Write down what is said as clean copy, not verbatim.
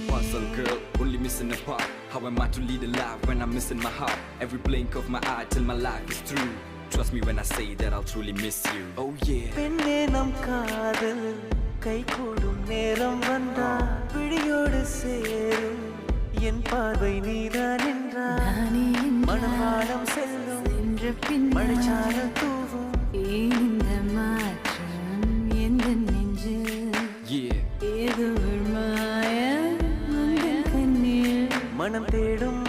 puzzle, girl, only missing a part. How am I to lead a life when I'm missing my heart? Every blink of my eye till my life is through. Trust me when I say that I'll truly miss you. Oh yeah. பெண்ணே நம் காதல் கைகூடும் நேரம் வந்தா விழியோடு சேரும் என் பார்வை நீதான் என்றார் மனவாளம் செல்லும் மழைச்சாரல் தூவும் இந்த மாற்றம் எந்த நெஞ்சு ஏதோ ஒரு மாய கண்ணில் மனம் தேடும்